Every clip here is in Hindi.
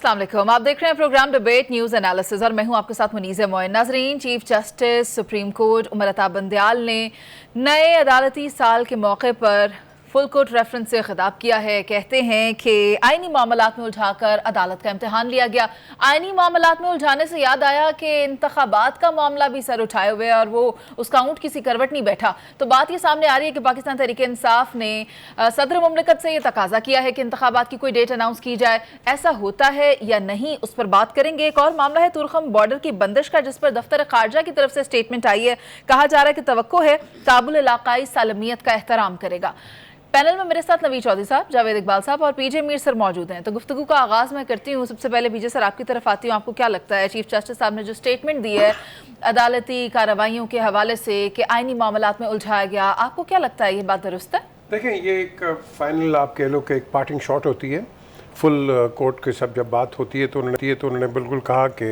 अस्सलाम वालेकुम। आप देख रहे हैं प्रोग्राम डिबेट न्यूज एनालिसिस और मैं हूं आपके साथ मुनीज़ मोइन। नाज़रीन, chief justice supreme court Umar Ata Bandial ने नए अदालती साल के मौके पर फुल कोर्ट रेफरेंस से खिताब किया है। कहते हैं कि आईनी मामलात में उलझाकर अदालत का इम्तिहान लिया गया। आईनी मामलात में उलझाने से याद आया कि इंतखाबात का मामला भी सर उठाए हुए और वो उसका ऊँट किसी करवट नहीं बैठा। तो बात ये सामने आ रही है कि पाकिस्तान तहरीक इंसाफ ने सदर मुमलिकत से ये तकाजा किया है कि इंतखाबात की कोई डेट अनाउंस की जाए। ऐसा होता है या नहीं, उस पर बात करेंगे। एक और मामला है तुरखम बॉर्डर की बंदिश का, जिस पर दफ्तर खारजा की तरफ से स्टेटमेंट आई है। कहा जा रहा है कि तवक्को है काबुल इलाकाई सालमियत का एहतराम करेगा। पैनल में मेरे साथ नवीद चौधरी साहब, जावेद इकबाल साहब और पीजे मीर सर मौजूद हैं। तो गुफ्तगू का आगाज़ मैं करती हूँ। सबसे पहले पीजे सर आपकी तरफ आती हूँ। आपको क्या लगता है, चीफ जस्टिस साहब ने जो स्टेटमेंट दी है अदालती कार्रवाइयों के हवाले से कि आईनी मामलात में उलझाया गया, आपको क्या लगता है ये बात दुरुस्त है? देखें, ये एक फाइनल आप कह लो कि एक पार्टिंग शॉट होती है। फुल कोर्ट के सब जब बात होती है तो उन्होंने बिल्कुल कहा कि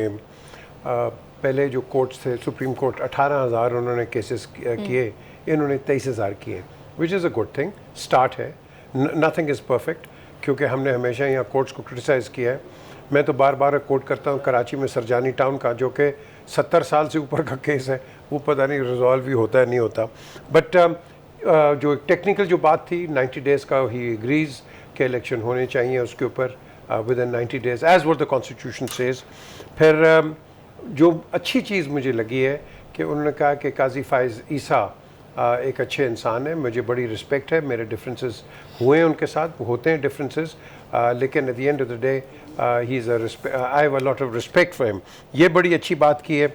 पहले जो कोर्ट्स थे, सुप्रीम कोर्ट 18,000 उन्होंने केसेस किए, इन्होंने 23,000 किए, विच is a good thing, start है। नथिंग इज़ परफेक्ट, क्योंकि हमने हमेशा यहाँ कोर्ट्स को क्रिटिसाइज़ किया है। मैं तो बार बार कोर्ट करता हूँ कराची में सरजानी टाउन का, जो कि 70 साल से ऊपर का केस है, वो पता नहीं रिजॉल्व भी होता है नहीं होता। बट जो टेक्निकल जो बात थी 90 डेज़ का, ही एग्रीज के इलेक्शन होने चाहिए उसके ऊपर with in 90 days as what the constitution says. फिर जो अच्छी चीज़ मुझे लगी है कि उन्होंने कहा कि काजी फाइज़ ईसा एक अच्छे इंसान है, मुझे बड़ी रिस्पेक्ट है, मेरे डिफरेंसेस हुए हैं उनके साथ, होते हैं डिफरेंसेस, लेकिन eight the end of the day he is I have a lot of respect for him. ये बड़ी अच्छी बात की है।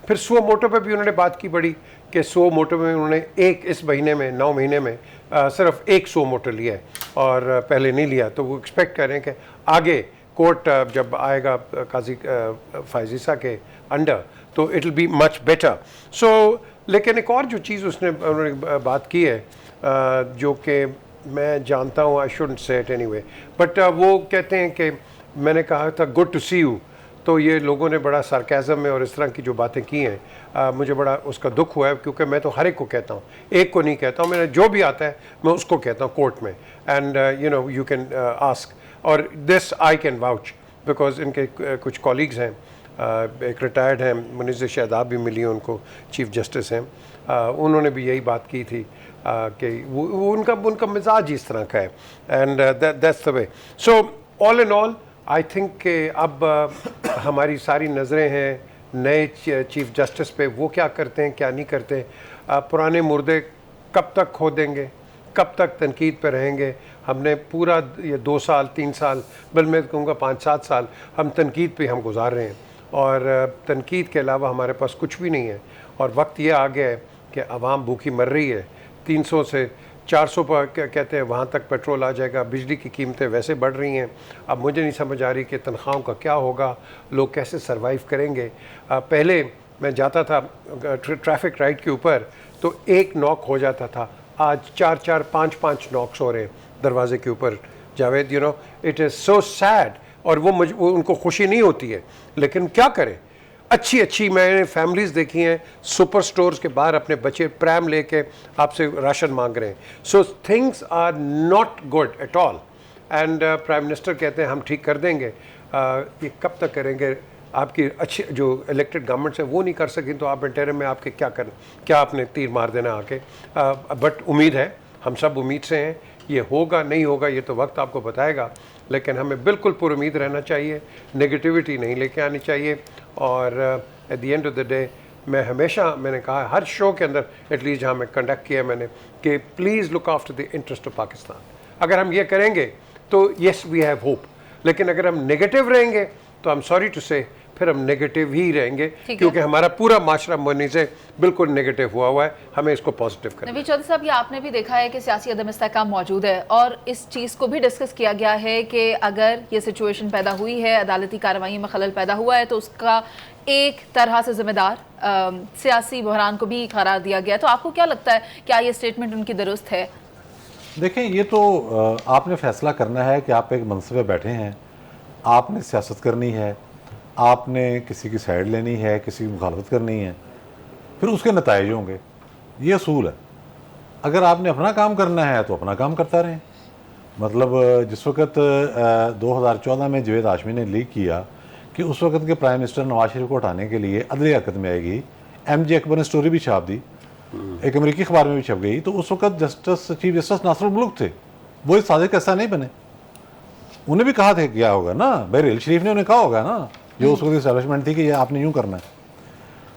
फिर सो मोटो पे भी उन्होंने बात की बड़ी, कि सो मोटो में उन्होंने एक इस महीने में 9 महीने में सिर्फ एक सो मोटो लिया है और पहले नहीं लिया। तो वो एक्सपेक्ट कर रहे हैं कि आगे कोर्ट जब आएगा काजी फाइज़ ईसा के अंडर तो it will be much better. So लेकिन एक और जो चीज़ उन्होंने बात की है जो कि मैं जानता हूँ, आई शुडंट से इट एनीवे, बट वो कहते हैं कि मैंने कहा था गुड टू सी यू, तो ये लोगों ने बड़ा सार्केज़म में और इस तरह की जो बातें की हैं, मुझे बड़ा उसका दुख हुआ है, क्योंकि मैं तो हर एक को कहता हूँ, एक को नहीं कहता हूँ, मैंने जो भी आता है मैं उसको कहता हूँ कोर्ट में। And you know you can ask, और this I can vouch because इनके कुछ कॉलीग्स हैं, एक रिटायर्ड हैं, मुनीज़ शादाब भी मिली हैं उनको, चीफ जस्टिस हैं, उन्होंने भी यही बात की थी कि वो उनका मिजाज इस तरह का है। And that's the way. So all in all I think कि अब हमारी सारी नज़रें हैं नए चीफ जस्टिस पे, वो क्या करते हैं क्या नहीं करते। पुराने मुर्दे कब तक खो देंगे, कब तक तनकीद पे रहेंगे। हमने पूरा ये 2 साल 3 साल, बल्कि मैं कहूँगा 5-7 साल हम तनकीद पे हम गुजार रहे हैं, और तनकीद के अलावा हमारे पास कुछ भी नहीं है। और वक्त ये आ गया है कि आवाम भूखी मर रही है। 300 से 400 पर कहते हैं वहाँ तक पेट्रोल आ जाएगा, बिजली की कीमतें वैसे बढ़ रही हैं। अब मुझे नहीं समझ आ रही कि तनख्वाहों का क्या होगा, लोग कैसे सरवाइव करेंगे। पहले मैं जाता था ट्रैफिक लाइट के ऊपर तो एक नॉक हो जाता था, आज 4-4 5-5 नॉक्स हो रहे हैं दरवाजे के ऊपर। Javed, you know it is so sad, और वो उनको खुशी नहीं होती है, लेकिन क्या करें। अच्छी मैंने फैमिलीज़ देखी हैं सुपर स्टोर्स के बाहर अपने बच्चे प्रैम लेके आपसे राशन मांग रहे हैं। So things are not good at all. And prime minister कहते हैं हम ठीक कर देंगे। ये कब तक करेंगे? आपकी अच्छी जो इलेक्टेड गवर्नमेंट्स है वो नहीं कर सकें तो आप इंटरिम में आपके क्या आपने तीर मार देना आके। बट उम्मीद है, हम सब उम्मीद से हैं, ये होगा नहीं होगा ये तो वक्त आपको बताएगा, लेकिन हमें बिल्कुल पुरुमीद रहना चाहिए, नेगेटिविटी नहीं लेके आनी चाहिए। और eight the end of the day मैंने कहा हर शो के अंदर एटलीस्ट जहाँ मैं कंडक्ट किया मैंने, कि please look after the interest of Pakistan. अगर हम ये करेंगे तो येस वी हैव होप, लेकिन अगर हम नेगेटिव रहेंगे तो आई एम सॉरी टू से फिर हम नेगेटिव ही रहेंगे, क्योंकि हमारा पूरा माशरा मनी से बिल्कुल नेगेटिव हुआ है। हमें इसको पॉजिटिव करना है। नवीद चौधरी साहब, ये आपने भी देखा है कि सियासी अदम इस्तेहकाम मौजूद है, और इस चीज़ को भी डिस्कस किया गया है कि अगर ये सिचुएशन पैदा हुई है, अदालती कार्रवाई में खलल पैदा हुआ है, तो उसका एक तरह से जिम्मेदार सियासी बहरान को भी करार दिया गया। तो आपको क्या लगता है, क्या ये स्टेटमेंट उनकी दुरुस्त है? देखें, ये तो आपने फैसला करना है कि आप एक मनसब पे बैठे हैं, आपने सियासत करनी है, आपने किसी की साइड लेनी है, किसी की मुखालफत करनी है, फिर उसके नताइज होंगे। ये असूल है। अगर आपने अपना काम करना है तो अपना काम करता रहें, मतलब जिस वक्त 2014 में जवेद हाशमी ने लीक किया कि उस वक्त के प्राइम मिनिस्टर नवाज शरीफ को हटाने के लिए अदली हरकत में आएगी, MJ अकबर ने स्टोरी भी छाप दी, एक अमेरिकी अखबार में भी छप गई। तो उस वक्त चीफ जस्टिस नासिरुल मुल्क थे, वो इस साजिश का हिस्सा नहीं बने। उन्हें भी कहा था क्या होगा ना, बहरील शरीफ ने उन्हें कहा होगा ना, जो उस वक्त इस्टेब्लिशमेंट थी कि ये आपने यूँ करना है।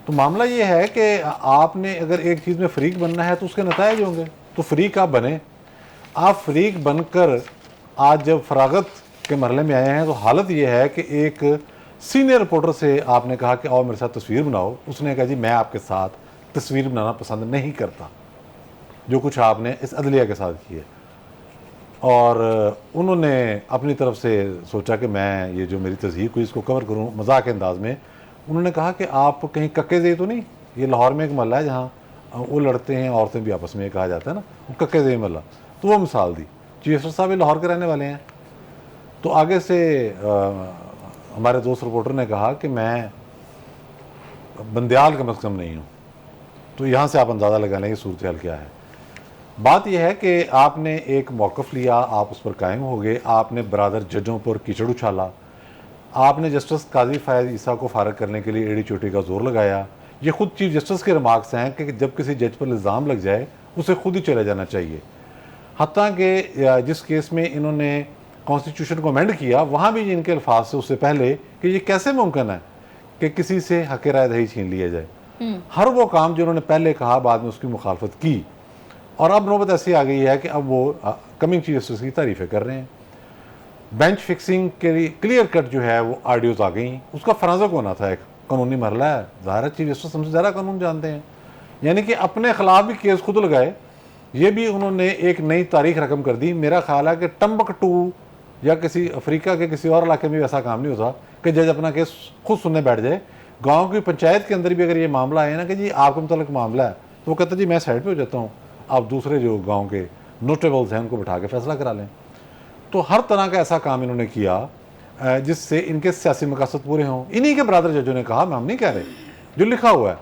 तो मामला ये है कि आपने अगर एक चीज़ में फ़रीक बनना है तो उसके नतायज होंगे, तो फ़रीक आप बने। आप फ़रीक बनकर आज जब फरागत के मरहले में आए हैं तो हालत ये है कि एक सीनियर रिपोर्टर से आपने कहा कि आओ मेरे साथ तस्वीर बनाओ, उसने कहा जी मैं आपके साथ तस्वीर बनाना पसंद नहीं करता, जो कुछ आपने इस अदलिया के साथ किया। और उन्होंने अपनी तरफ से सोचा कि मैं ये जो मेरी तस्हीर को इसको कवर करूं मजाक के अंदाज में। उन्होंने कहा कि आप कहीं कक्के दे तो नहीं, ये लाहौर में एक महल्ला है जहाँ वो लड़ते हैं, औरतें भी आपस में ये कहा जाता है ना, वो कक्के दे महल्ला, तो वो मिसाल दी। चीफ जस्टिस साहब ये लाहौर के रहने वाले हैं। तो आगे से हमारे दोस्त रिपोर्टर ने कहा कि मैं बंदयाल कम अज़ कम नहीं हूँ। तो यहाँ से आप अंदाज़ा लगा लें कि सूरत हाल क्या है। बात यह है कि आपने एक मौक़िफ़ लिया, आप उस पर कायम हो गए, आपने बरादर जजों पर कीचड़ उछाला, आपने जस्टिस काजी फ़ायज़ ईसा को फारग करने के लिए एड़ी चोटी का जोर लगाया। ये खुद चीफ जस्टिस के रिमार्क्स हैं कि जब किसी जज पर इल्ज़ाम लग जाए उसे खुद ही चले जाना चाहिए। हत्ता कि जिस केस में इन्होंने कॉन्स्टिट्यूशन को अमेंड किया, वहाँ भी इनके अल्फाज से उससे पहले कि ये कैसे मुमकिन है कि किसी से हक़ राय दही छीन लिया जाए। हर वो काम जो उन्होंने पहले कहा बाद में उसकी मुखालफत की, और अब नौबत ऐसी आ गई है कि अब वो कमिंग चीफ जस्टिस की तारीफ़ें कर रहे हैं। बेंच फिक्सिंग के लिए क्लियर कट जो है वो आडियोज़ आ गई, उसका फराजक होना था, एक कानूनी मरला है, ज़ाहिर चीफ जस्टिस हमसे ज़्यादा कानून जानते हैं, यानी कि अपने खिलाफ भी केस खुद लगाए। ये भी उन्होंने एक नई तारीख रकम कर दी। मेरा ख्याल है कि टम्बकटू या किसी अफ्रीका के किसी और इलाके में भी ऐसा काम नहीं होता कि जज अपना केस खुद सुनने बैठ जाए। गाँव की पंचायत के अंदर भी अगर ये मामला है ना कि जी आपके मतलब मामला है, तो वो कहते जी मैं साइड पर हो जाता हूँ, आप दूसरे जो गाँव के नोटेबल्स हैं उनको बिठा के फैसला करा लें। तो हर तरह का ऐसा काम इन्होंने किया जिससे इनके सियासी मकसद पूरे हों। इन्हीं के बरादर जजों ने कहा, मैं हम नहीं कह रहे, जो लिखा हुआ है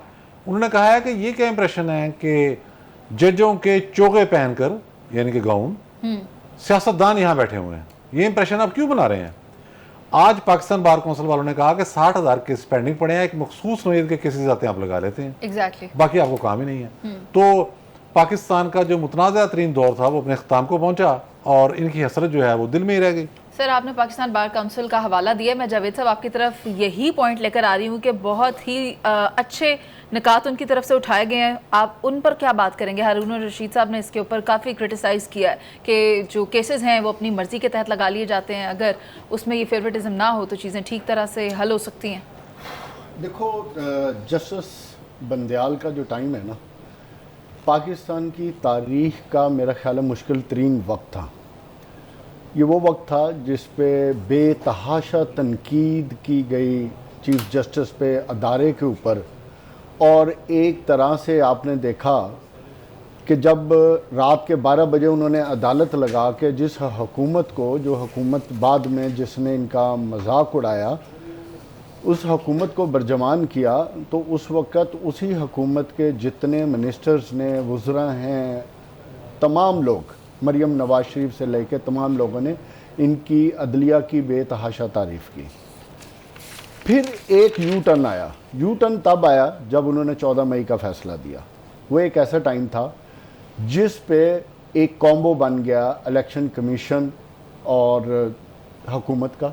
उन्होंने कहा है कि ये क्या इंप्रेशन है कि जजों के चोगे पहनकर यानी कि गाउन सियासतदान यहाँ बैठे हुए हैं, ये इंप्रेशन आप क्यों बना रहे हैं। आज पाकिस्तान बार काउंसिल वालों ने कहा कि 60,000 केस पेंडिंग पड़े हैं, एक मखसूस नोयत के केसेस आते हैं आप लगा लेते हैं, एग्जैक्टली बाकी आपको काम ही नहीं है। तो पाकिस्तान का जो मुतनाज़ा तरीन दौर था वो अपने अख्ताम को पहुंचा और इनकी हसरत जो है वो दिल में ही रह गई। सर, आपने पाकिस्तान बार काउंसिल का हवाला दिया, मैं जावेद साहब आपकी तरफ यही पॉइंट लेकर आ रही हूँ कि बहुत ही अच्छे निकात उनकी तरफ से उठाए गए हैं, आप उन पर क्या बात करेंगे। हारून रशीद साहब ने इसके ऊपर काफ़ी क्रिटिसाइज़ किया है कि जो केसेस हैं वो अपनी मर्ज़ी के तहत लगा लिए जाते हैं, अगर उसमें ये फेवरेटिज्म ना हो तो चीज़ें ठीक तरह से हल हो सकती हैं। देखो, जस्टिस बंदयाल का जो टाइम है ना, पाकिस्तान की तारीख़ का मेरा ख्याल है मुश्किल तरीन वक्त था। ये वो वक्त था जिस पे बेतहाशा तनकीद की गई चीफ जस्टिस पे अदारे के ऊपर, और एक तरह से आपने देखा कि जब रात के 12 बजे उन्होंने अदालत लगा के जिस हुकूमत को, जो हुकूमत बाद में जिसने इनका मजाक उड़ाया, उस हुकूमत को बरजमान किया, तो उस वक़्त उसी हुकूमत के जितने मिनिस्टर्स ने, वज़रा हैं, तमाम लोग, मरियम नवाज शरीफ से लेकर तमाम लोगों ने इनकी अदलिया की बेतहाशा तारीफ़ की। फिर एक यू टर्न आया। यू टर्न तब आया जब उन्होंने 14 मई का फ़ैसला दिया। वो एक ऐसा टाइम था जिस पे एक कॉम्बो बन गया इलेक्शन कमीशन और हुकूमत का,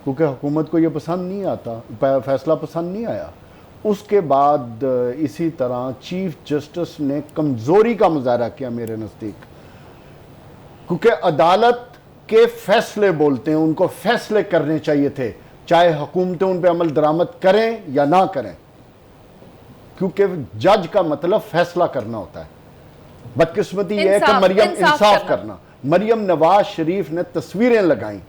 क्योंकि हुकूमत को ये पसंद नहीं आता, फ़ैसला पसंद नहीं आया। उसके बाद इसी तरह चीफ जस्टिस ने कमज़ोरी का मुजाहरा किया मेरे नज़दीक, क्योंकि अदालत के फ़ैसले बोलते हैं, उनको फ़ैसले करने चाहिए थे, चाहे हुकूमतें उन पर अमल दरामद करें या ना करें, क्योंकि जज का मतलब फ़ैसला करना होता है। बदकिस्मती यह है कि मरियम इंसाफ करना। मरियम नवाज शरीफ ने तस्वीरें लगाई,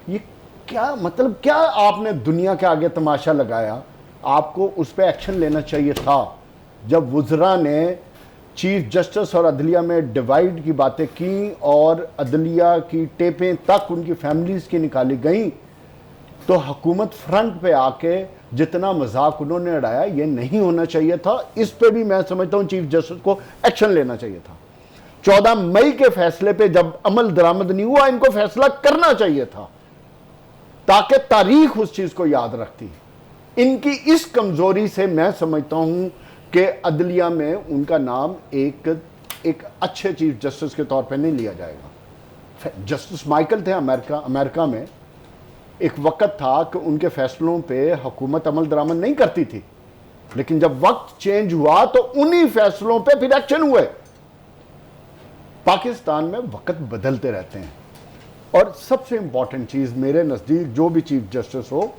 ये क्या मतलब, क्या आपने दुनिया के आगे तमाशा लगाया। आपको उस पर एक्शन लेना चाहिए था। जब वज़रा ने चीफ जस्टिस और अदलिया में डिवाइड की बातें की और अदलिया की टेपें तक उनकी फैमिलीज़ की निकाली गई, तो हुकूमत फ्रंट पे आके जितना मजाक उन्होंने उड़ाया, ये नहीं होना चाहिए था। इस पे भी मैं समझता हूँ चीफ जस्टिस को एक्शन लेना चाहिए था। 14 मई के फैसले पे जब अमल दरामद नहीं हुआ, इनको फैसला करना चाहिए था ताकि तारीख उस चीज को याद रखती। इनकी इस कमजोरी से मैं समझता हूं कि अदलिया में उनका नाम एक अच्छे चीफ जस्टिस के तौर पे नहीं लिया जाएगा। जस्टिस माइकल थे अमेरिका में, एक वक्त था कि उनके फैसलों पे हुकूमत अमल दरामद नहीं करती थी, लेकिन जब वक्त चेंज हुआ तो उन्हीं फैसलों पे फिर एक्शन हुए। पाकिस्तान में वक्त बदलते रहते हैं, और सबसे इंपॉर्टेंट चीज मेरे नजदीक जो भी चीफ जस्टिस हो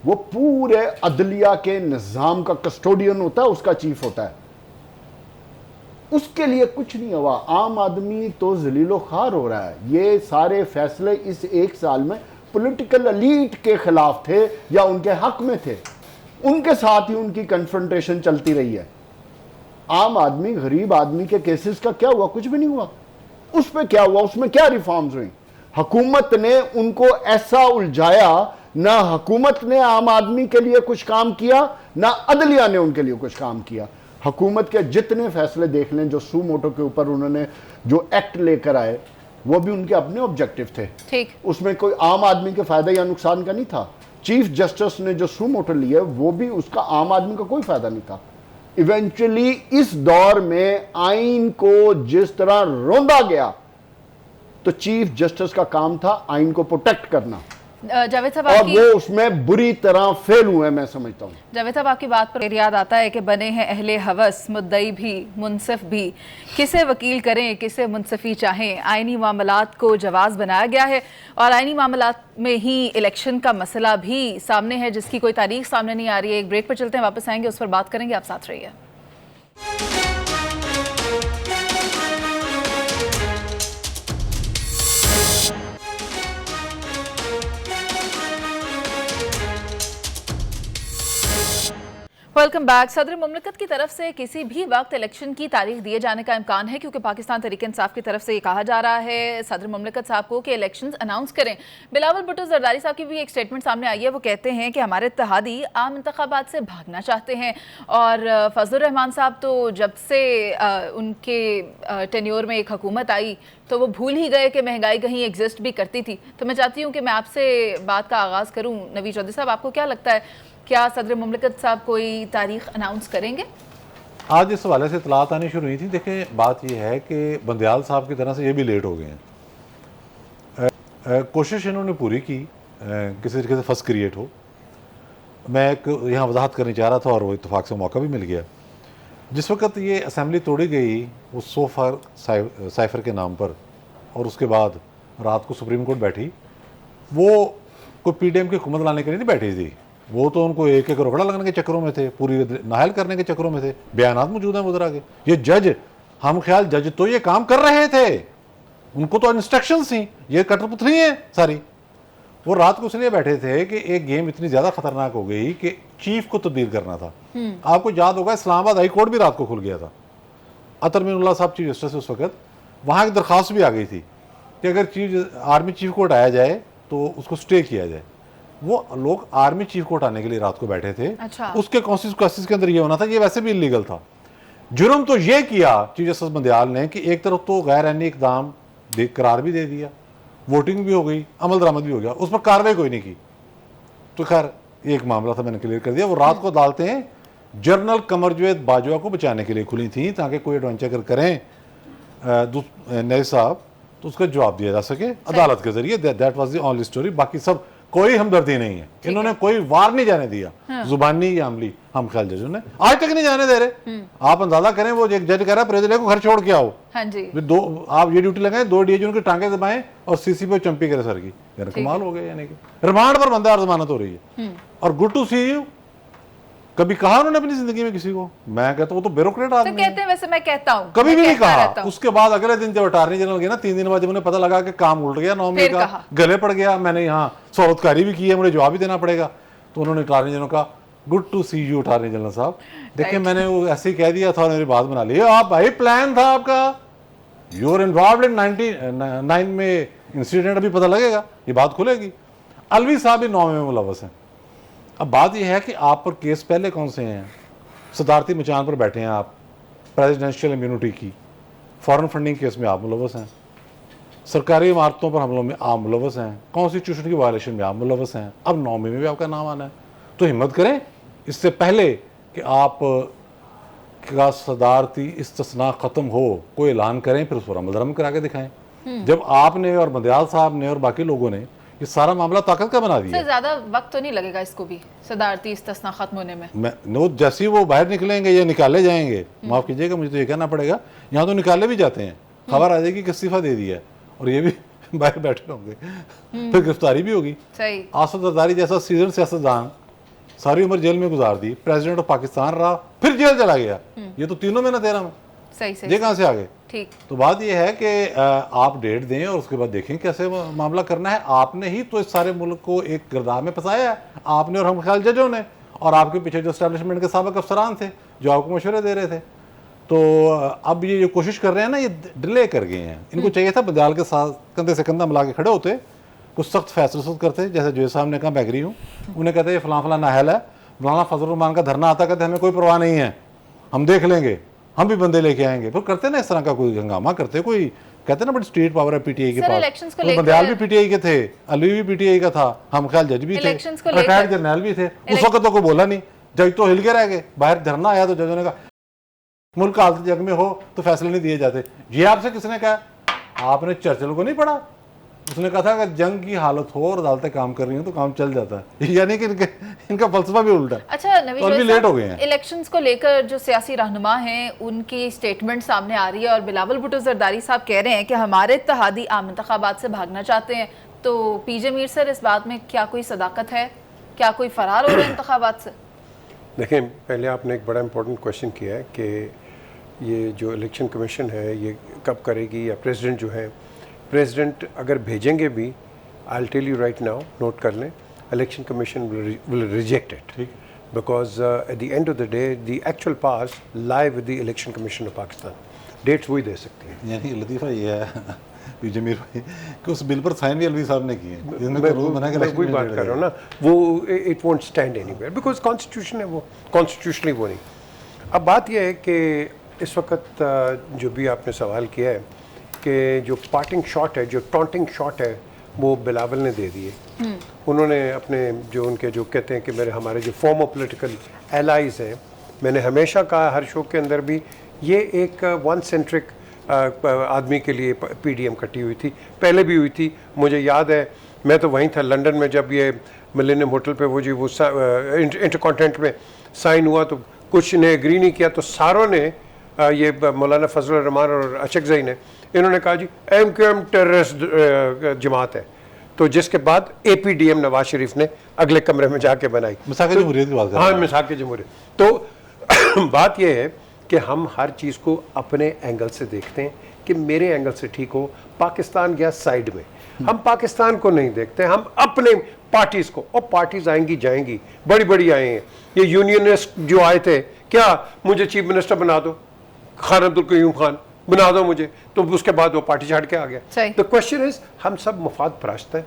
वो पूरे अदलिया के निज़ाम का कस्टोडियन होता है, उसका चीफ होता है। उसके लिए कुछ नहीं हुआ, आम आदमी तो जलीलो खार हो रहा है। ये सारे फैसले इस एक साल में पॉलिटिकल एलीट के खिलाफ थे या उनके हक में थे, उनके साथ ही उनकी कन्फ्रंटेशन चलती रही है। आम आदमी, गरीब आदमी के केसेस का क्या हुआ? कुछ भी नहीं हुआ। उस पर क्या हुआ? उसमें क्या रिफॉर्म्स हुई? हुकूमत ने उनको ऐसा उलझाया, ना हुकूमत ने आम आदमी के लिए कुछ काम किया, ना अदलिया ने उनके लिए कुछ काम किया। हुकूमत के जितने फैसले देख लें, जो सू मोटो के ऊपर उन्होंने जो एक्ट लेकर आए, वो भी उनके अपने ऑब्जेक्टिव थे। ठीक, उसमें कोई आम आदमी के फायदा या नुकसान का नहीं था। चीफ जस्टिस ने जो सू मोटो लिया, वो भी उसका आम आदमी का कोई फायदा नहीं था। इवेंचुअली इस दौर में आइन को जिस तरह रोंदा गया, तो चीफ जस्टिस का काम था आइन को प्रोटेक्ट करना, जावेद साहब और वो उसमें बुरी तरह फेल हुए, मैं समझता हूँ। जावेद साहब आपकी बात पर याद आता है कि बने हैं अहले हवस, मुद्दई भी मुनसिफ भी, किसे वकील करें किसे मुनसिफी चाहें। आइनी मामलात को जवाज बनाया गया है और आइनी मामलात में ही इलेक्शन का मसला भी सामने है, जिसकी कोई तारीख सामने नहीं आ रही है। एक ब्रेक पर चलते हैं, वापस आएंगे, उस पर बात करेंगे। आप साथ रहिए। Welcome back. सदर मुमलिकत की तरफ से किसी भी वक्त इलेक्शन की तारीख दिए जाने का इम्कान है, क्योंकि पाकिस्तान तहरीक इंसाफ की तरफ से ये कहा जा रहा है सदर मुमलिकत साहब को कि इलेक्शंस अनाउंस करें। बिलावल भुट्टो जरदारी साहब की भी एक स्टेटमेंट सामने आई है। वो कहते हैं कि हमारे इत्तेहादी आम इंतखाबात से भागना चाहते हैं, और फजलुर रहमान साहब तो जब से उनके टेन्योर में एक हुकूमत आई तो वो भूल ही गए कि महंगाई कहीं एग्जिस्ट भी करती थी। तो मैं चाहती हूँ कि मैं आपसे बात का आगाज़ करूँ। नवी चौधरी साहब, आपको क्या लगता है, क्या सदर मुमलिकत साहब कोई तारीख अनाउंस करेंगे? आज इस हवाले से इतलात आनी शुरू हुई थी। देखिए, बात यह है कि बंदयाल साहब की तरह से ये भी लेट हो गए हैं। कोशिश इन्होंने पूरी की किसी तरीके से फर्स्ट क्रिएट हो। मैं एक यहाँ वजाहत करनी चाह रहा था और वो इत्तेफाक से मौका भी मिल गया। जिस वक्त ये असम्बली तोड़ी गई वो सोफर साइफर के नाम पर, और उसके बाद रात को सुप्रीम कोर्ट बैठी, वो कोई PDM की हुकूमत लाने के लिए नहीं बैठी थी। वो तो उनको एक एक रोकड़ा लगाने के चक्करों में थे, पूरी नाहल करने के चक्करों में थे। बयानात मौजूद हैं मुद्रा के। ये जज, हम ख्याल जज तो ये काम कर रहे थे, उनको तो इंस्ट्रक्शंस थी, ये कठपुतली है सारी। वो रात को इसलिए बैठे थे कि एक गेम इतनी ज़्यादा खतरनाक हो गई कि चीफ को तब्दील करना था। आपको याद होगा इस्लामाबाद हाई कोर्ट भी रात को खुल गया था। अतर मीनुल्लाह साहब चीफ जस्टिस उस वक्त, वहाँ एक दरख्वास्त भी आ गई थी कि अगर आर्मी चीफ कोर्ट आया जाए तो उसको स्टे किया जाए। वो लोग आर्मी चीफ कोर्ट आने के लिए रात को बैठे थे। अच्छा। उसके कॉन्सिक्वेंसेस के अंदर ये होना था, ये वैसे भी इलीगल था। जुर्म तो ये किया चीफ जस्टिस बंदयाल ने कि एक तरफ तो गैर आईनी इकदाम करार भी दे दिया, वोटिंग भी हो गई, अमल दरामद भी हो गया, उस पर कार्रवाई कोई नहीं की। तो खैर ये एक मामला था, मैंने क्लियर कर दिया। वो रात को अदालतें जनरल कमरजवेद बाजवा को बचाने के लिए खुली थी ताकि कोई एडवेंचर अगर करें नए साहब तो उसका जवाब दिया जा सके अदालत के जरिए। That was the only story. बाकी सब कोई हमदर्दी नहीं है। इन्होंने कोई वार नहीं जाने दिया। हाँ। जुबानी या अमली हम ख्याल जजों ने आज तक नहीं जाने दे रहे। आप अंदाजा करें, वो एक जज कह रहा है प्रेसिडेंट को घर छोड़ के आओ। हाँ जी। दो आप ये ड्यूटी लगाएं, 2 DIG उनकी टांगे दबाएं और CC पे चंपी करे सर की। कमाल हो गया। यानी कि रिमांड पर बंदा और जमानत हो रही है। और गुड टू सी यू। कभी कहा उन्होंने अपनी जिंदगी में किसी को? मैं कहता हूँ वो तो ब्यूरोक्रेट आदमी तो कहते हैं, वैसे मैं कहता हूँ कभी भी नहीं कहा। उसके बाद अगले दिन जब अटार्नी जनरल गए ना, 3 दिन बाद जब उन्हें पता लगा कि काम उल्ट गया, नॉमिनी का गले पड़ गया, मैंने यहाँ सौरतकारी भी की है, मुझे जवाब भी देना पड़ेगा, तो उन्होंने अटार्नी जनरल का good to see you attorney general साहब। देखिए मैंने वो ऐसे ही कह दिया था और मेरी बात बना ली। आप भाई प्लान था आपका, यू आर इन्वॉल्व इन 99 में इंसिडेंट, अभी पता लगेगा, ये बात खुलेगी। अलवी साहब भी 9 में मुलव्वस हैं। अब बात यह है कि आप पर केस पहले कौन से हैं? सदारती मचान पर बैठे हैं आप, प्रेसिडेंशियल इम्यूनिटी की, फॉरेन फंडिंग केस में आप मुलवस हैं, सरकारी इमारतों पर हमलों में आप मुलवस हैं, कॉन्स्टिट्यूशन की वायलेशन में आप मुलवस हैं, अब 9 में भी आपका नाम आना है। तो हिम्मत करें इससे पहले कि आप का सदारती इस्तिस्ना ख़त्म हो, कोई ऐलान करें, फिर उस पर अमल दरामद करा के दिखाएं। जब आपने और बंदयाल साहब ने और बाकी लोगों ने ये सारा मामला ताकत का बना दिया। ज़्यादा वक्त तो नहीं लगेगा इसको भी सदारती इस्तिस्ना खत्म होने में? नो, जैसे ही वो बाहर निकलेंगे या निकाले जाएंगे, माफ़ कीजिएगा मुझे तो ये कहना पड़ेगा, यहाँ तो निकाले भी जाते हैं, खबर आ जाएगी कि इस्तीफा दे दिया और ये भी बाहर बैठे होंगे, फिर गिरफ्तारी भी होगी। सही। आसफ जरदारी जैसा सीजन सियासतदान सारी उम्र जेल में गुजार दी, प्रेसिडेंट ऑफ पाकिस्तान रहा, फिर जेल चला गया। ये तो तीनों में ना 13 में, सही ये कहाँ से आ गए? ठीक। तो बात ये है कि आप डेट दें और उसके बाद देखें कैसे मामला करना है। आपने ही तो इस सारे मुल्क को एक गिरदार में फंसाया है, आपने और हम ख्याल जजों ने, और आपके पीछे जो एस्टैब्लिशमेंट के साबिक अफसरान थे जो आपको मशवरे दे रहे थे। तो अब ये जो कोशिश कर रहे हैं ना, ये डिले कर गए हैं। इनको चाहिए था बंदयाल के साथ कंधे से कंधा मिला के खड़े होते, कुछ सख्त फैसले करते, जैसे जो साहब ने कहा, मैं एग्री हूँ। उन्हें कहते ये फलां फलां नाहल है, मौलाना फजल रहमान का धरना आता, कहते हमें कोई परवाह नहीं है, हम देख लेंगे, हम भी बंदे लेके आएंगे। फिर करते ना इस तरह का कोई हंगामा करते, कोई कहते ना बड़ी स्टेट पावर है पीटीआई के पास। तो बंदयाल भी पीटीआई के थे, अली भी पीटीआई का था, हम ख्याल जज भी थे, रिटायर्ड जर्नल भी थे। उस वक्त तो कोई बोला नहीं, जज तो हिल के रह गए। बाहर धरना आया तो जजों ने कहा मुल्क हालत जंग में हो तो फैसले नहीं दिए जाते। ये आपसे किसने कहा? आपने चर्चिल को नहीं पढ़ा? उसने कहा था अगर जंग की हालत हो और अदालतें काम कर रही हैं तो काम चल जाता है। यानी कि इनका फलसफा भी उल्टा है। अच्छा नवीद, तो अभी लेट हो गए हैं। इलेक्शंस को लेकर जो सियासी रहनुमा हैं उनकी स्टेटमेंट सामने आ रही है और बिलावल भुट्टो जरदारी साहब कह रहे हैं कि हमारे इत्तेहादी आम इंतखाबात से भागना चाहते हैं। तो पीजे मीर सर, इस बात में क्या कोई सदाकत है? क्या कोई फरार हो रहा है इंतखाबात से? देखें, पहले आपने एक बड़ा इंपॉर्टेंट क्वेश्चन किया है कि ये जो इलेक्शन कमीशन है ये कब करेगी, या प्रेसिडेंट जो है, प्रेसिडेंट अगर भेजेंगे भी, I tell you right now, note कर लें, election commission will reject it, because at the end of the day the actual power lies with the election commission of Pakistan. Dates वही दे सकती है। यानी लतीफ़ा ये है पीजे मीर भाई कि उस बिल पर साइन भी अलवी साहब ने किए, मैं वही बात कर रहा हूँ ना, वो it won't stand anywhere because constitution है, वो कॉन्स्टिट्यूशनली वो नहीं। अब बात यह है कि इस वक्त जो भी आपने सवाल किया है कि जो पार्टिंग शॉट है, जो टॉन्टिंग शॉट है, वो बिलावल ने दे दिए। उन्होंने अपने जो उनके जो कहते हैं कि मेरे हमारे जो फॉर्मर पॉलिटिकल एलाइज हैं, मैंने हमेशा कहा हर शो के अंदर भी, ये एक वन सेंट्रिक आदमी के लिए पीडीएम कटी हुई थी, पहले भी हुई थी। मुझे याद है मैं तो वहीं था लंदन में जब ये मिलेनियम होटल पे वो इंटरकॉन्टिनेंट में साइन हुआ, तो कुछ ने एग्री नहीं किया, तो सारों ने ये मौलाना फजल रहमान और अशकज़ई ने, इन्होंने कहा जी MQM टेररिस्ट जमात है। तो जिसके बाद APDM नवाज शरीफ ने अगले कमरे में जाके बनाई मिसाक जमहूरियत की बात कर रहे हैं। हाँ, मिसाक जमहूरियत। तो बात यह है कि हम हर चीज़ को अपने एंगल से देखते हैं कि मेरे एंगल से ठीक हो। पाकिस्तान गया साइड में, हम पाकिस्तान को नहीं देखते, हम अपने पार्टीज़ को, और पार्टीज़ आएंगी जाएंगी, बड़ी बड़ी आए हैं। ये यूनियनिस्ट जो आए थे, क्या मुझे चीफ मिनिस्टर बना दो, खान अब्दुल कयूम खान बना दो मुझे, तो उसके बाद वो पार्टी छाड़ के आ गया। द क्वेश्चन इज, हम सब मुफाद परस्त हैं,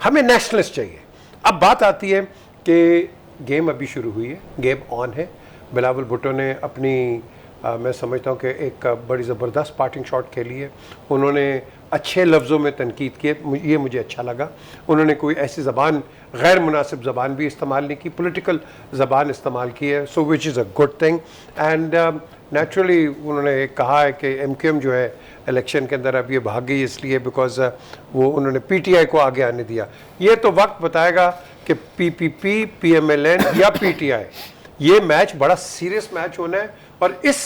हमें नेशनलिस्ट चाहिए। अब बात आती है कि गेम अभी शुरू हुई है, गेम ऑन है। बिलावल भुट्टो ने अपनी मैं समझता हूँ कि एक बड़ी ज़बरदस्त पार्टिंग शॉट खेली है। उन्होंने अच्छे लफ्ज़ों में तनकीद किए, ये मुझे अच्छा लगा। उन्होंने कोई ऐसी ज़बान, गैर मुनासिब ज़बान भी इस्तेमाल नहीं की, पॉलिटिकल ज़बान इस्तेमाल की है, so which is a good thing. And naturally उन्होंने कहा है कि MQM जो है इलेक्शन के अंदर अब ये भाग गई इसलिए बिकॉज वो उन्होंने PTI को आगे आने दिया। ये तो वक्त बताएगा कि PPP, PMLN या PTI, ये मैच बड़ा सीरियस मैच होना है। और इस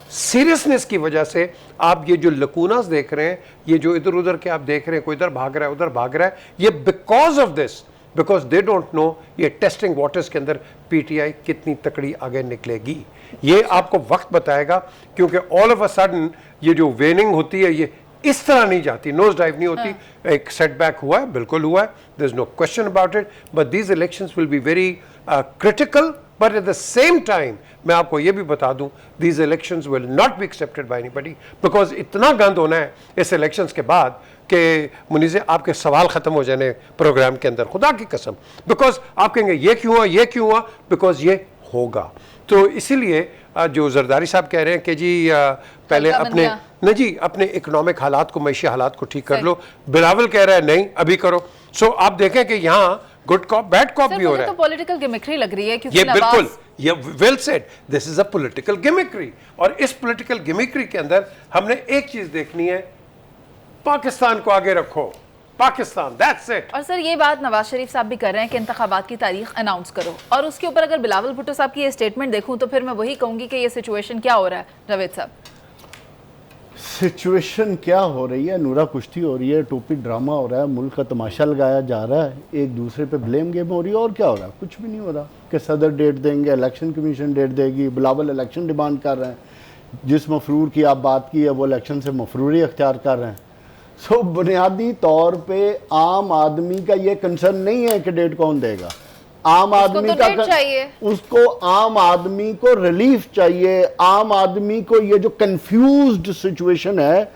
सीरियसनेस की वजह से आप ये जो लकूनास देख रहे हैं, ये जो इधर उधर के आप देख रहे हैं, कोई इधर भाग रहा है उधर भाग रहा है, ये because of this, because they don't know ये टेस्टिंग वाटर्स के अंदर PTI कितनी तकड़ी आगे निकलेगी। ये आपको वक्त बताएगा, क्योंकि ऑल ऑफ अ सडन ये जो वेनिंग होती है ये इस तरह नहीं जाती, नोज डाइव नहीं होती। एक सेटबैक हुआ है, बिल्कुल हुआ है, there is no question about it, but these elections will be very critical. But at the same time मैं आपको ये भी बता दूं, these elections will not be accepted by anybody, because इतना गंद होना है इस इलेक्शंस के बाद कि मुनीज़े आपके सवाल ख़त्म हो जाने प्रोग्राम के अंदर, खुदा की कसम। बिकॉज आप कहेंगे ये क्यों हुआ, ये क्यों हुआ, बिकॉज ये होगा। तो इसीलिए जो जरदारी साहब कह रहे हैं कि जी पहले हल्का अपने बंदियाँ। नहीं जी अपने इकोनॉमिक हालात को, मैशी हालात को ठीक कर लो, बिलावल कह रहा है नहीं अभी करो। सो आप देखें कि यहाँ good cop bad cop sir भी हो मुझे रहा तो है। पॉलिटिकल गिमिक्री लग रही है क्योंकि ये नवाज बिल्कुल, ये well said, this is a political gimmickry. और इस पॉलिटिकल गिमिक्री के अंदर हमने एक चीज देखनी है, पाकिस्तान को आगे रखो, पाकिस्तान, दैट्स इट। और सर ये बात नवाज शरीफ साहब भी कर रहे हैं कि इंतखाबात की तारीख अनाउंस करो, और उसके ऊपर अगर बिलावल भुट्टो साहब की ये स्टेटमेंट देखूं तो फिर मैं वही कहूंगी कि ये सिचुएशन क्या हो रहा है जावेद साहब। सिचुएशन क्या हो रही है, नूरा कुश्ती हो रही है, टोपी ड्रामा हो रहा है, मुल्क का तमाशा लगाया जा रहा है, एक दूसरे पे ब्लेम गेम हो रही है, और क्या हो रहा है? कुछ भी नहीं हो रहा कि सदर डेट देंगे, इलेक्शन कमीशन डेट देगी, बिलावल इलेक्शन डिमांड कर रहे हैं, जिस मफरूर की आप बात की है वो इलेक्शन से मफरूरी अख्तियार कर रहे हैं। सो बुनियादी तौर पे आम आदमी का ये कंसर्न नहीं है कि डेट कौन देगा, आम आदमी तो डेट चाहिए, उसको आम आदमी को रिलीफ चाहिए, आम आदमी को ये जो कंफ्यूज्ड सिचुएशन है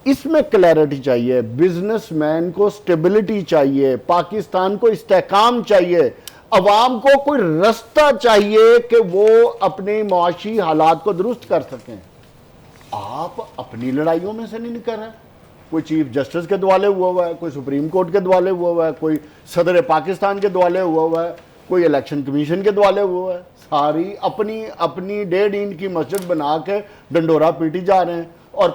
इसमें क्लैरिटी चाहिए, बिजनेसमैन को स्टेबिलिटी चाहिए, पाकिस्तान को इस्तेहकाम चाहिए, अवाम को कोई रास्ता चाहिए कि वो अपने मुआशी हालात को दुरुस्त कर सकें। आप अपनी लड़ाइयों में से नहीं निकल रहे, कोई चीफ जस्टिस के दुआले हुआ है, कोई सुप्रीम कोर्ट के दुआले हुआ है, कोई सदर पाकिस्तान के दुआले हुआ है, कोई इलेक्शन कमीशन के दुआले हुआ है, सारी अपनी अपनी 1.5 इंच की मस्जिद बना के डंडोरा पीटी जा रहे हैं, और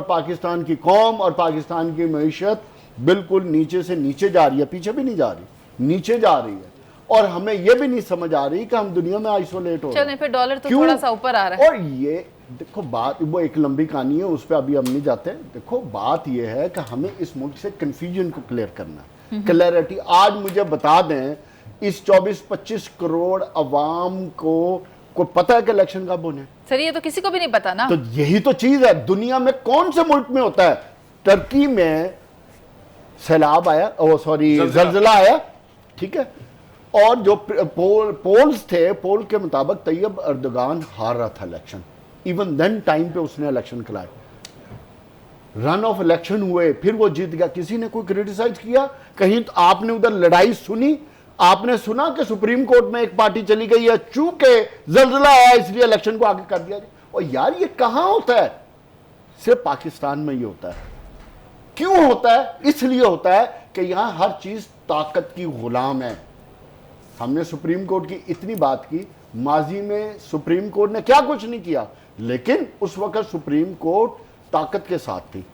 पाकिस्तान की कौम और पाकिस्तान की मईशत बिल्कुल नीचे से नीचे जा रही है, पीछे भी नहीं जा रही, नीचे जा रही है। और हमें यह भी नहीं समझ आ रही कि हम दुनिया में आइसोलेट हो रहे हैं। फिर डॉलर तो क्यों? थोड़ा सा ऊपर आ रहा है। और ये देखो बात, वो एक लंबी कहानी है, उस पर अभी हम नहीं जाते। देखो बात यह है कि हमें इस मुल्क से कंफ्यूजन को क्लियर करना है, क्लैरिटी। आज मुझे बता दें, इस 24-25 करोड़ अवाम को पता है कि इलेक्शन कब होने? सर ये तो किसी को भी नहीं पता ना। तो यही तो चीज है, दुनिया में कौन से मुल्क में होता है? टर्की में सैलाब आया, सॉरी जलजिला आया, ठीक है, और जो पोल्स थे, पोल के मुताबिक तैयब अर्दगान हार रहा था इलेक्शन, इवन देन टाइम पे उसने इलेक्शन कराए, रन ऑफ इलेक्शन हुए, फिर वो जीत गया। किसी ने कोई क्रिटिसाइज किया? कहीं तो आपने उधर लड़ाई सुनी? आपने सुना कि सुप्रीम कोर्ट में एक पार्टी चली गई है, चूंकि जलजिला आया इसलिए इलेक्शन को आगे कर दिया? और यार ये कहां होता है? सिर्फ पाकिस्तान में ये होता है। क्यों होता है? इसलिए होता है कि यहां हर चीज ताकत की गुलाम है। हमने सुप्रीम कोर्ट की इतनी बात की, माजी में सुप्रीम कोर्ट ने क्या कुछ नहीं किया, लेकिन उस वक्त सुप्रीम कोर्ट ताकत के साथ थी,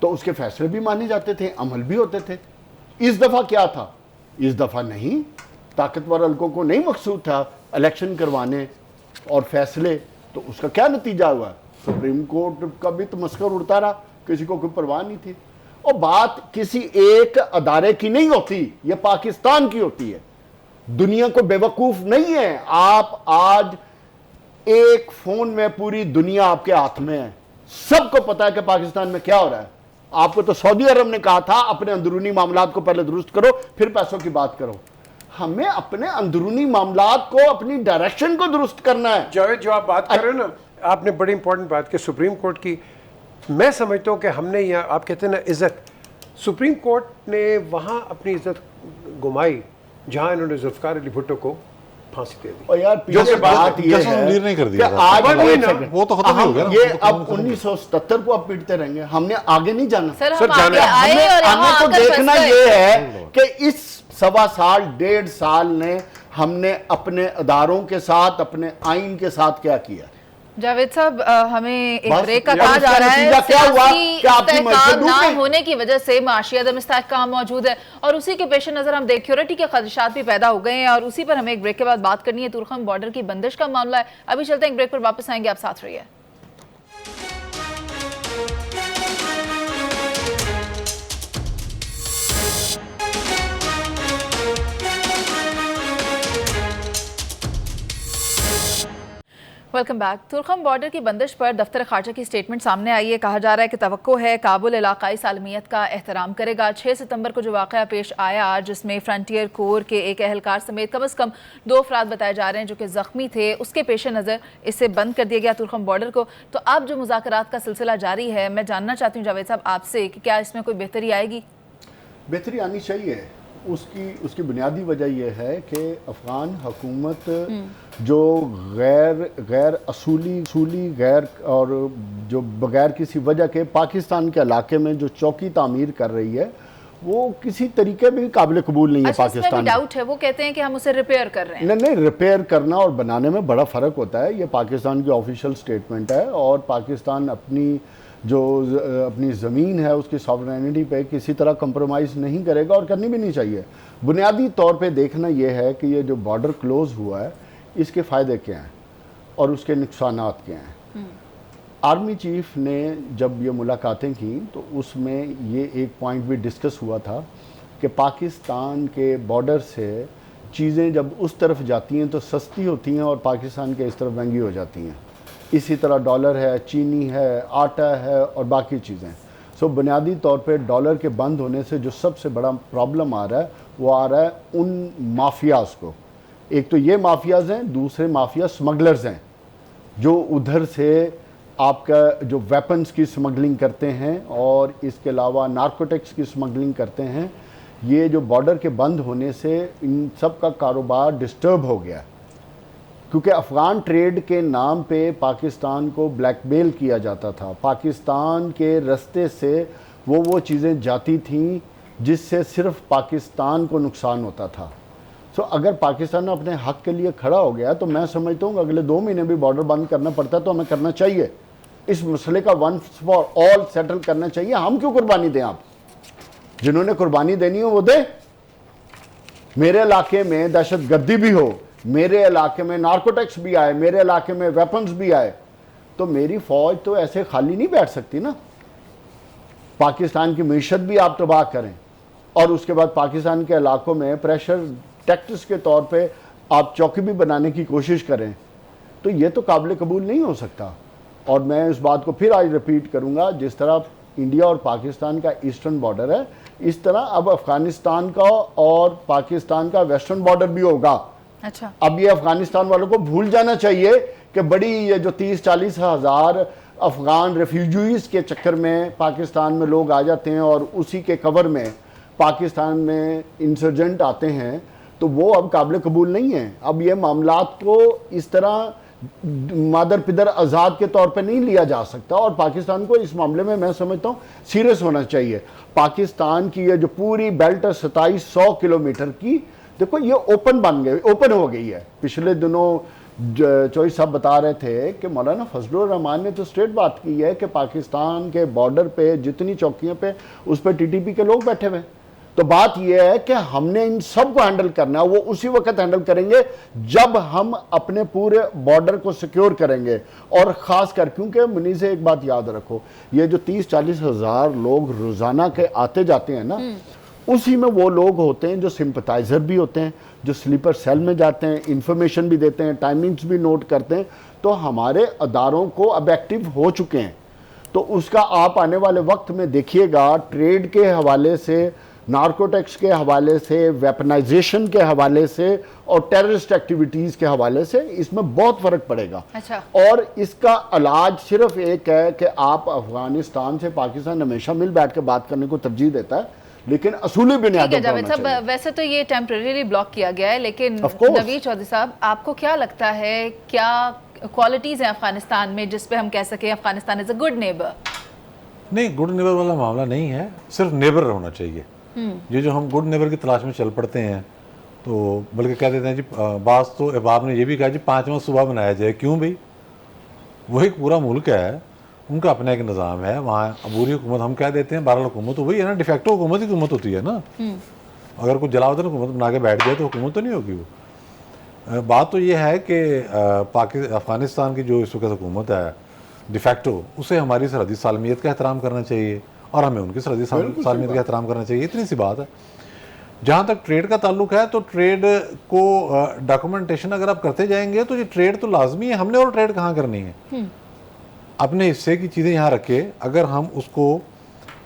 तो उसके फैसले भी माने जाते थे, अमल भी होते थे। इस दफा क्या था? इस दफा नहीं, ताकतवर हल्कों को नहीं मकसूद था इलेक्शन करवाने और फैसले, तो उसका क्या नतीजा हुआ? सुप्रीम कोर्ट का भी तमस्कर उड़ता रहा, किसी को कोई परवाह नहीं थी। और बात किसी एक अदारे की नहीं होती, यह पाकिस्तान की होती है। दुनिया को बेवकूफ नहीं है। आप आज एक फोन में पूरी दुनिया आपके हाथ में है, सबको पता है कि पाकिस्तान में क्या हो रहा है। आपको तो सऊदी अरब ने कहा था अपने अंदरूनी मामलात को पहले दुरुस्त करो फिर पैसों की बात करो। हमें अपने अंदरूनी मामलात को, अपनी डायरेक्शन को दुरुस्त करना है। जावेद, जो आप बात कर रहे हो ना, आपने बड़ी इंपॉर्टेंट बात की सुप्रीम कोर्ट की। मैं समझता हूँ कि हमने यहाँ, आप कहते हैं ना इज्जत, सुप्रीम कोर्ट ने वहाँ अपनी इज्जत गुमाई जहाँ इन्होंने जुल्फकार अली भुट्टो को फांसी दे दी। और यार पीछे बात ये है नहीं कर दिया कि आज वो तो खत्म हो गया ना, ये वो तो अब खत्म हो गया। 1977 को अब पीटते रहेंगे, हमने आगे नहीं जाना। सर सर, हम आगे जाने- आए हमें और यहाँ हमें तो आकर देखना फंस गए। ये है कि इस 1.25 साल 1.5 साल ने हमने अपने अदारों के साथ, अपने आइन के साथ क्या किया। जावेद साहब हमें एक बस ब्रेक का यार, कहा इसका जा रहा है। नतीजा क्या हुआ सियासी कि आपकी इस्तेहकाम मस्जिद ना डूब गई? होने की वजह से माशी अदम इस्तेहकाम मौजूद है, और उसी के पेश नजर हम सिक्योरिटी के खदशात भी पैदा हो गए हैं, और उसी पर हमें एक ब्रेक के बाद बात करनी है। तुर्खम बॉर्डर की बंदिश का मामला है। अभी चलते हैं एक ब्रेक पर, वापस आएंगे, आप साथ रहिए। Welcome back. तुर्खम बॉर्डर की बंदिश पर दफ्तर खारजा की स्टेटमेंट सामने आई है। कहा जा रहा है कि तवक्को है काबुल इलाकाई सालमियत का एहतराम करेगा। 6 सितंबर को जो वाक़या पेश आया, जिसमें फ्रंटियर कोर के एक एहलकार समेत कम अज़ कम 2 अफराद बताए जा रहे हैं जो कि ज़ख्मी थे, उसके पेश नज़र इसे बंद कर दिया गया तुर्खम बॉर्डर को। तो अब जो मुज़ाकरात का सिलसिला जारी है, मैं जानना चाहती हूँ जावेद साहब आपसे कि क्या इसमें कोई बेहतरी आएगी? बेहतरी आनी चाहिए। उसकी बुनियादी वजह यह है कि अफ़गान हुकूमत जो गैर असूली गैर और जो बगैर किसी वजह के पाकिस्तान के इलाके में जो चौकी तामीर कर रही है वो किसी तरीके में काबिल कबूल नहीं है। अच्छा, पाकिस्तान डाउट है, वो कहते हैं कि हम उसे रिपेयर कर रहे हैं। नहीं, रिपेयर करना और बनाने में बड़ा फ़र्क होता है। ये पाकिस्तान की ऑफिशियल स्टेटमेंट है और पाकिस्तान अपनी ज़मीन है उसकी सॉवरेनिटी पे किसी तरह कंप्रोमाइज़ नहीं करेगा और करनी भी नहीं चाहिए। बुनियादी तौर पे देखना ये है कि ये जो बॉर्डर क्लोज़ हुआ है इसके फ़ायदे क्या हैं और उसके नुकसानात क्या हैं। आर्मी चीफ ने जब ये मुलाकातें की तो उसमें ये एक पॉइंट भी डिस्कस हुआ था कि पाकिस्तान के बॉर्डर से चीज़ें जब उस तरफ जाती हैं तो सस्ती होती हैं और पाकिस्तान के इस तरफ महंगी हो जाती हैं। इसी तरह डॉलर है, चीनी है, आटा है और बाकी चीज़ें। सो बुनियादी तौर पे डॉलर के बंद होने से जो सबसे बड़ा प्रॉब्लम आ रहा है वो आ रहा है उन माफियाज़ को। एक तो ये माफियाज़ हैं, दूसरे माफिया स्मगलर्स हैं जो उधर से आपका जो वेपन्स की स्मगलिंग करते हैं और इसके अलावा नारकोटिक्स की स्मगलिंग करते हैं। ये जो बॉर्डर के बंद होने से इन सब का कारोबार डिस्टर्ब हो गया क्योंकि अफ़गान ट्रेड के नाम पे पाकिस्तान को ब्लैकमेल किया जाता था। पाकिस्तान के रास्ते से वो चीज़ें जाती थीं जिससे सिर्फ पाकिस्तान को नुकसान होता था। सो अगर पाकिस्तान अपने हक़ के लिए खड़ा हो गया तो मैं समझता हूँ अगले 2 महीने भी बॉर्डर बंद करना पड़ता है तो हमें करना चाहिए। इस मसले का वंस फॉर ऑल सेटल करना चाहिए। हम क्यों कुर्बानी दें? आप जिन्होंने कुर्बानी देनी हो वो दे। मेरे इलाके में दहशत गर्दी भी हो, मेरे इलाके में नारकोटिक्स भी आए, मेरे इलाके में वेपन्स भी आए तो मेरी फ़ौज तो ऐसे खाली नहीं बैठ सकती ना। पाकिस्तान की मीशत भी आप तबाह करें और उसके बाद पाकिस्तान के इलाकों में प्रेशर टैक्टिक्स के तौर पे आप चौकी भी बनाने की कोशिश करें तो ये तो काबिल कबूल नहीं हो सकता। और मैं इस बात को फिर आज रिपीट करूंगा, जिस तरह इंडिया और पाकिस्तान का ईस्टर्न बॉर्डर है इस तरह अब अफगानिस्तान का और पाकिस्तान का वेस्टर्न बॉर्डर भी होगा। अच्छा, अब ये अफगानिस्तान वालों को भूल जाना चाहिए कि बड़ी ये जो 30-40 हज़ार अफगान रेफ्यूजीज के चक्कर में पाकिस्तान में लोग आ जाते हैं और उसी के कवर में पाकिस्तान में इंसर्जेंट आते हैं तो वो अब काबिल कबूल नहीं है। अब ये मामलात को इस तरह मादर पिदर आज़ाद के तौर पे नहीं लिया जा सकता और पाकिस्तान को इस मामले में मैं समझता हूँ सीरियस होना चाहिए। पाकिस्तान की ये जो पूरी बेल्ट है 2700 किलोमीटर की, देखो ये ओपन हो गई है। पिछले दिनों चौधरी साहब बता रहे थे कि मौलाना फजलुर रहमान ने तो स्ट्रेट बात की है कि पाकिस्तान के बॉर्डर पे जितनी चौकियों पे उस पर टीटीपी के लोग बैठे हुए। तो बात यह है कि हमने इन सब को हैंडल करना है। वो उसी वक्त हैंडल करेंगे जब हम अपने पूरे बॉर्डर को सिक्योर करेंगे और ख़ास कर क्योंकि मुनीर से एक बात याद रखो, ये जो 30-40 हज़ार लोग रोज़ाना के आते जाते हैं ना, उसी में वो लोग होते हैं जो सिंपथाइज़र भी होते हैं, जो स्लीपर सेल में जाते हैं, इंफॉर्मेशन भी देते हैं, टाइमिंग्स भी नोट करते हैं। तो हमारे अदारों को अब एक्टिव हो चुके हैं। तो उसका आप आने वाले वक्त में देखिएगा, ट्रेड के हवाले से, नारकोटिक्स के हवाले से, वेपनाइजेशन के हवाले से और टेररिस्ट एक्टिविटीज़ के हवाले से इसमें बहुत फ़र्क पड़ेगा। अच्छा। और इसका इलाज सिर्फ एक है कि आप अफगानिस्तान से पाकिस्तान हमेशा मिल बैठ के बात करने को तरजीह देता है, लेकिन असूली बुनियादों पर होना चाहिए। वैसे तो ये टेम्परेरीली ब्लॉक किया गया है, लेकिन नवीद चौधरी साहब, आपको क्या लगता है क्या क्वालिटीज़ हैं अफगानिस्तान में जिस पे हम कह सकें Afghanistan is a good neighbour? नहीं, गुड नेबर वाला मामला नहीं है, सिर्फ नेबर होना चाहिए। ये जो हम गुड नेबर की तलाश में चल पड़ते हैं तो बल्कि कह देते हैं जी, बास तो अहबाब ने ये भी कहा जी 5वां सूबा बनाया जाए। क्यों भाई? वो एक पूरा मुल्क है, उनका अपना एक निज़ाम है, वहाँ अबूरी हुकूमत हम कह देते हैं, बहरहाल हुकूमत तो वही है ना, डिफेक्टो हुकूमत ही हुकूमत होती है ना। अगर कुछ जलावतन हुकूमत बना के बैठ जाए तो हुकूमत तो नहीं होगी वो। बात तो ये है कि अफगानिस्तान की जो इस वक्त हुकूमत है डिफेक्टो, उसे हमारी सरहदी सालमियत का एहतराम करना चाहिए और हमें उनकी सरहदी सालमियत का एहतराम करना चाहिए। इतनी सी बात है। जहाँ तक ट्रेड का ताल्लुक है तो ट्रेड को डॉक्यूमेंटेशन अगर आप करते जाएंगे तो ये ट्रेड तो लाजमी है। हमने और ट्रेड कहाँ करनी है? अपने हिस्से की चीज़ें यहाँ रखे, अगर हम उसको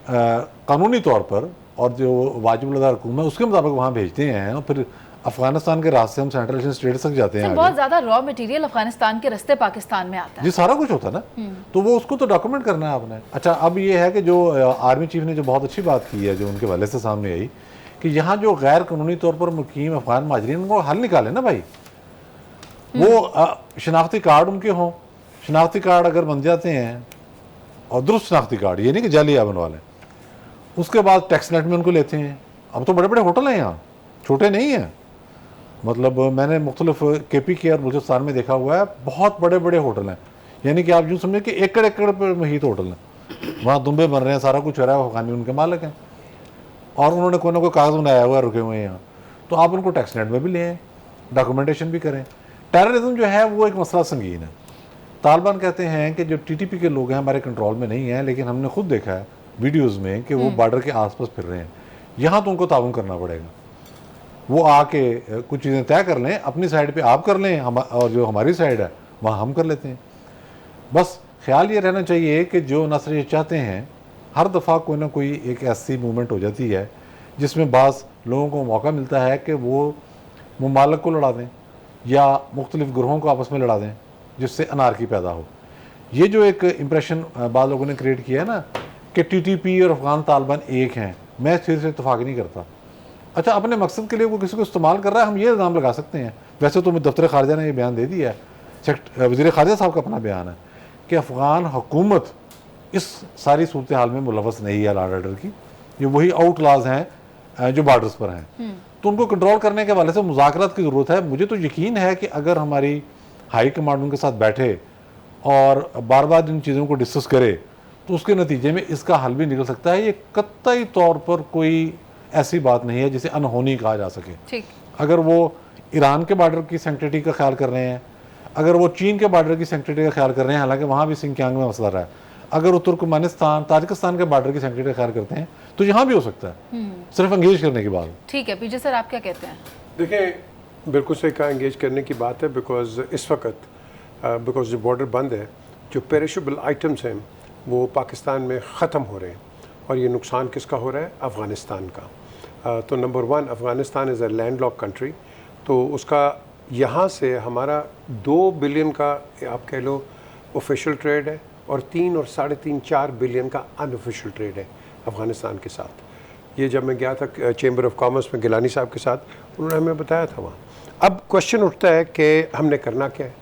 कानूनी तौर पर और जो वाजिब हुकूम है उसके मुताबिक वहाँ भेजते हैं और फिर अफगानिस्तान के रास्ते हम सेंट्रल एशियन स्टेट तक जाते हैं। बहुत ज़्यादा रॉ मटेरियल अफगानिस्तान के रास्ते पाकिस्तान में आता है। जी, सारा कुछ होता है ना, तो वो उसको तो डॉक्यूमेंट करना है आपने। अच्छा, अब ये है कि जो आर्मी चीफ ने जो बहुत अच्छी बात की है, जो उनके हवाले से सामने आई कि यहाँ जो गैर कानूनी तौर पर मुकीम अफगान माजरीन उनको हल निकाले ना भाई। वो शनाख्ती कार्ड उनके हों, शनाख्ती कार्ड अगर बन जाते हैं और दुरुस्त शनाख्ती कार्ड, ये नहीं कि जालिया बनवा लें, उसके बाद टैक्स नेट में उनको लेते हैं। अब तो बड़े बड़े होटल हैं यहाँ, छोटे नहीं हैं। मतलब मैंने मुख्तलिफ KPK और बलूचिस्तान में देखा हुआ है, बहुत बड़े बड़े होटल हैं, यानी कि आप यूँ समझे कि एकड़ एकड़ पर मुहित होटल हैं, वहाँ दुम्बे बन रहे हैं, सारा कुछ हो रहा है, अफगानी उनके मालिक हैं और उन्होंने कोई ना कोई कागज़ बनाया हुआ है, रुके हुए हैं यहाँ। तो आप उनको टैक्स नेट में भी लें, डॉक्यूमेंटेशन भी करें। टेररिज्म जो है वो एक मसला संगीन है। तालिबान कहते हैं कि जो TTP के लोग हैं हमारे कंट्रोल में नहीं हैं, लेकिन हमने खुद देखा है वीडियोज़ में कि वो बॉर्डर के आसपास फिर रहे हैं। यहाँ तो उनको ताउन करना पड़ेगा, वो आके कुछ चीज़ें तय कर लें, अपनी साइड पे आप कर लें, हम और जो हमारी साइड है वहाँ हम कर लेते हैं। बस ख्याल ये रहना चाहिए कि जो नस्र ये चाहते हैं, हर दफ़ा कोई ना कोई एक ऐसी मूवमेंट हो जाती है जिसमें बाज़ लोगों को मौका मिलता है कि वो मुमालिक को लड़ा दें या मुख्तलिफ ग्रोहों को आपस में लड़ा दें, जिससे अनारकी पैदा हो। ये जो एक इम्प्रेशन बाद लोगों ने क्रिएट किया है ना कि TTP और अफगान तालिबान एक हैं, मैं इस चीज़ से इत्तफाक नहीं करता। अच्छा, अपने मकसद के लिए वो किसी को इस्तेमाल कर रहा है, हम ये इल्ज़ाम लगा सकते हैं। वैसे तो दफ्तर खारजा ने ये बयान दे दिया है, वज़ीर खारजा साहब का अपना बयान है कि अफ़गान हुकूमत इस सारी सूरत हाल में मुलवस नहीं है लॉ ऑर्डर की, ये वही आउटलाज हैं जो बॉर्डर्स पर हैं। तो उनको कंट्रोल करने के हवाले से मुज़ाकरात की ज़रूरत है। मुझे तो यकीन है कि अगर हमारी हाई कमांड उनके साथ बैठे और बार बार इन चीज़ों को डिस्कस करे तो उसके नतीजे में इसका हल भी निकल सकता है। ये कतई तौर पर कोई ऐसी बात नहीं है जिसे अनहोनी कहा जा सके। ठीक। अगर वो ईरान के बॉर्डर की सेंक्टिटी का ख्याल कर रहे हैं, अगर वो चीन के बॉर्डर की सेंक्टिटी का ख्याल कर रहे हैं, हालांकि वहाँ भी सिंकियांग में मसला रहा है, अगर वो तुर्कमेनिस्तान ताजिकिस्तान के बॉर्डर की सेंक्टिटी का ख्याल करते हैं तो यहाँ भी हो सकता है, सिर्फ एंगेज करने की बात। ठीक है पीजे सर, आप क्या कहते हैं? देखिए, बिल्कुल सही कहा, एंगेज करने की बात है। बिकॉज इस वक्त बिकॉज जो बॉर्डर बंद है, जो पेरिशेबल आइटम्स हैं वो पाकिस्तान में ख़त्म हो रहे हैं और ये नुकसान किसका हो रहा है? अफ़गानिस्तान का। तो number 1, Afghanistan is a landlocked country, तो उसका यहाँ से हमारा 2 बिलियन का आप कह लो ऑफिशियल ट्रेड है और 3 और 3.5-4 बिलियन का अनऑफिशियल ट्रेड है अफ़गानिस्तान के साथ। ये जब मैं गया था चैम्बर ऑफ कॉमर्स में गिलानी साहब के साथ, उन्होंने हमें बताया था वहाँ। अब क्वेश्चन उठता है कि हमने करना क्या है?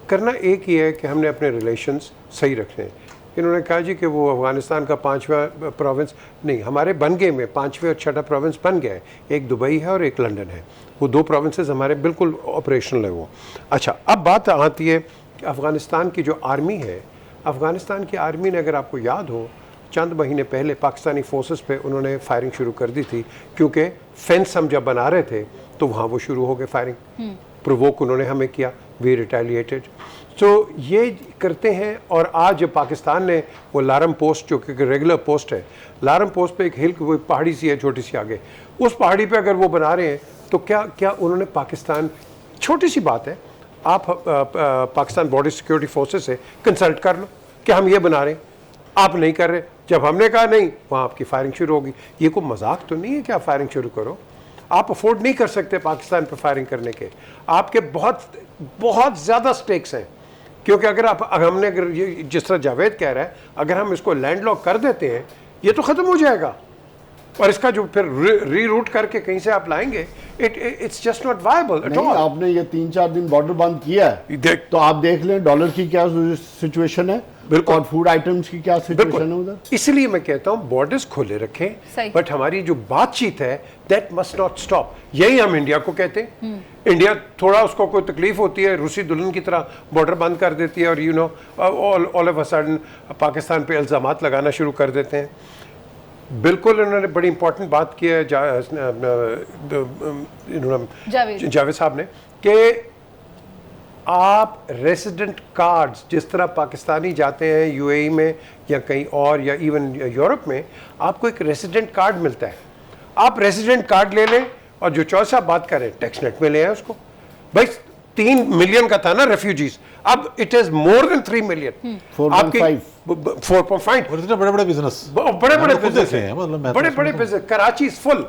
करना एक ही है कि हमने अपने रिलेशंस सही रखने हैं। इन्होंने कहा जी कि वो अफ़गानिस्तान का 5वां प्रोविंस नहीं, हमारे बन गए में 5वें और 6वां प्रोविंस बन गया है। एक दुबई है और एक लंदन है, वो 2 प्रोविंसेस हमारे बिल्कुल ऑपरेशनल है वो। अच्छा, अब बात आती है कि अफ़गानिस्तान की जो आर्मी है, अफ़गानिस्तान की आर्मी ने, अगर आपको याद हो, चंद महीने पहले पाकिस्तानी फोर्सेस पे उन्होंने फायरिंग शुरू कर दी थी, क्योंकि फेंस हम जब बना रहे थे तो वहाँ वो शुरू हो गए फायरिंग। प्रोवोक उन्होंने हमें किया, वी रिटेलिएटेड। तो ये करते हैं। और आज पाकिस्तान ने वो लारम पोस्ट, जो कि रेगुलर पोस्ट है, लारम पोस्ट पे एक हिल, वो पहाड़ी सी है छोटी सी आगे, उस पहाड़ी पे अगर वो बना रहे हैं तो क्या उन्होंने पाकिस्तान, छोटी सी बात है, आप पाकिस्तान बॉर्डर सिक्योरिटी फोर्सेस से कंसल्ट कर लो कि हम ये बना रहे हैं, आप नहीं कर रहे। जब हमने कहा नहीं, वहाँ आपकी फायरिंग शुरू होगी। ये कोई मजाक तो नहीं है कि आप फायरिंग शुरू करो। आप अफोर्ड नहीं कर सकते पाकिस्तान पर फायरिंग करने के, आपके बहुत बहुत ज़्यादा स्टेक्स हैं। क्योंकि अगर अगर ये जिस तरह जावेद कह रहा है, अगर हम इसको लैंडलॉक कर देते हैं ये तो ख़त्म हो जाएगा, और इसका जो फिर रीरूट करके कहीं से आप लाएंगे, it's just not viable at all. आपने ये 3-4 दिन बॉर्डर बंद किया है, तो आप देख लें डॉलर की क्या सिचुएशन है और फूड आइटम्स की क्या सिचुएशन है उधर। इसलिए मैं कहता हूँ बॉर्डर्स खोले रखें, बट हमारी जो बातचीत है दैट मस्ट नॉट स्टॉप। यही हम इंडिया को कहते हैं। इंडिया थोड़ा उसको कोई तकलीफ होती है, रूसी दुल्हन की तरह बॉर्डर बंद कर देती है और you know all of a sudden Pakistan पे इल्ज़ामात लगाना शुरू कर देते हैं। बिल्कुल उन्होंने बड़ी इंपॉर्टेंट बात की है जावेद साहब ने, कि आप रेसिडेंट कार्ड्स, जिस तरह पाकिस्तानी जाते हैं यूएई में या कहीं और या इवन यूरोप में, आपको एक रेसिडेंट कार्ड मिलता है। आप रेसिडेंट कार्ड ले लें और जो चौसा आप बात करें टैक्स नेट में ले आए उसको। भाई 3 मिलियन का था ना रेफ्यूजीज, अब it is more than 3 million. 4.5 बड़े-बड़े बिजनेस, बड़े-बड़े बिजनेस हैं, बड़े-बड़े business. Karachi is full,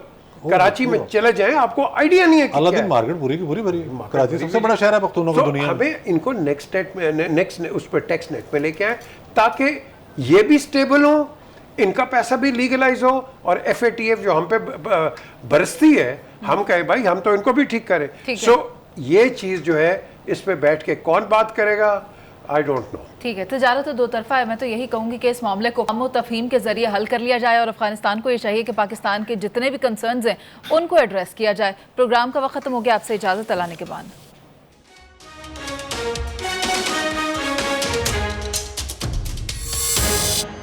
Karachi में चले जाएं, आपको आइडिया नहीं है कि अलादीन मार्केट पूरी की पूरी भरी। कराची सबसे बड़ा शहर है पख्तूनों की दुनिया में। हमें इनको नेक्स्ट उस पर टैक्स नेट में लेके आए ताकि ये भी स्टेबल हो, इनका पैसा भी लीगलाइज हो और FATF जो हम पे बरसती है, हम कहें भाई हम तो इनको भी ठीक करें। सो ये चीज़ जो है इस पे बैठ के कौन बात करेगा, आई डोंट नो। ठीक है, तजारत तो दो तरफा है। मैं तो यही कहूँगी कि इस मामले को अमो तफहीम के जरिए हल कर लिया जाए और अफगानिस्तान को ये चाहिए कि पाकिस्तान के जितने भी कंसर्न्स हैं उनको एड्रेस किया जाए। प्रोग्राम का वक्त खत्म हो गया, आपसे इजाज़त लाने के बाद।